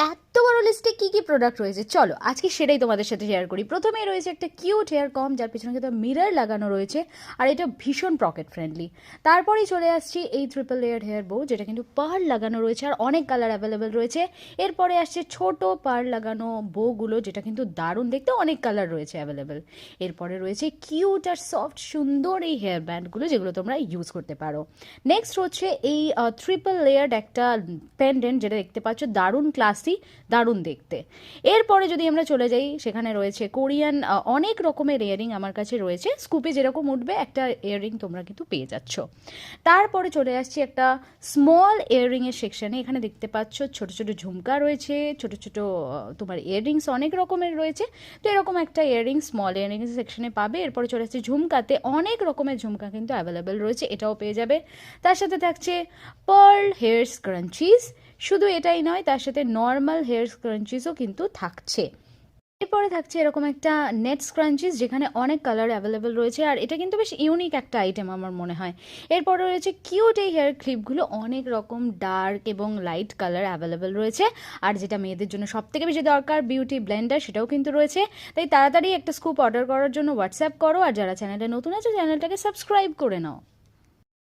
এত বড় লিস্টে কি কি প্রোডাক্ট রয়েছে, চলো আজকে সেটাই তোমাদের সাথে শেয়ার করি। প্রথমেই রয়েছে একটা কিউট হেয়ার কম, যার পিছনে কিন্তু মিরর লাগানো রয়েছে, আর এটা ভীষণ পকেট ফ্রেন্ডলি। তারপরেই চলে আসছি এই ট্রিপল লেয়ার হেয়ার বো, যেটা কিন্তু পার্ল লাগানো রয়েছে আর অনেক কালার অ্যাভেলেবেল রয়েছে। এরপরে আসছে ছোট পার্ল লাগানো বোগুলো, যেটা কিন্তু দারুণ দেখতে, অনেক কালার রয়েছে অ্যাভেলেবেল। এরপরে রয়েছে কিউট আর সফট সুন্দর এই হেয়ার ব্যান্ডগুলো, যেগুলো তোমরা ইউজ করতে পারো। নেক্সট হচ্ছে এই ট্রিপল লেয়ার্ড একটা পেন্ডেন্ট, যেটা দেখতে পাচ্ছ দারুণ ক্লাসি, দারুণ দেখতে। এরপরে যদি আমরা চলে যাই, সেখানে রয়েছে কোরিয়ান অনেক রকমের ইয়ারিং আমার কাছে রয়েছে। স্কুপে যেরকম উঠবে একটা ইয়ারিং তোমরা কিন্তু পেয়ে যাচ্ছ। তারপরে চলে আসছি একটা স্মল ইয়াররিংয়ের সেকশানে। এখানে দেখতে পাচ্ছ ছোট ছোট ঝুমকা রয়েছে, ছোট ছোট তোমার ইয়াররিংস অনেক রকমের রয়েছে। তো এরকম একটা ইয়াররিং স্মল ইয়াররিংস সেকশনে পাবে। এরপরে চলে আসছে ঝুমকাতে, অনেক রকমের ঝুমকা কিন্তু অ্যাভেলেবেল রয়েছে, এটাও পেয়ে যাবে। তার সাথে থাকছে পার্ল হেয়ার স্ক্রাঞ্চিজ। শুধু এটাই নয়, তার সাথে নর্মাল হেয়ার স্ক্রাঞ্চিজও কিন্তু থাকছে। এরপরে থাকছে এরকম একটা নেট স্ক্রাঞ্চিজ, যেখানে অনেক কালার অ্যাভেলেবেল রয়েছে, আর এটা কিন্তু বেশ ইউনিক একটা আইটেম আমার মনে হয়। এরপরে রয়েছে কিউট এই হেয়ার ক্লিপগুলো, অনেক রকম ডার্ক এবং লাইট কালার অ্যাভেলেবেল রয়েছে। আর যেটা মেয়েদের জন্য সব থেকে বেশি দরকার, বিউটি ব্লেন্ডার, সেটাও কিন্তু রয়েছে। তাই তাড়াতাড়ি একটা স্কুপ অর্ডার করার জন্য হোয়াটসঅ্যাপ করো, আর যারা চ্যানেলে নতুন আছে চ্যানেলটাকে সাবস্ক্রাইব করে নাও।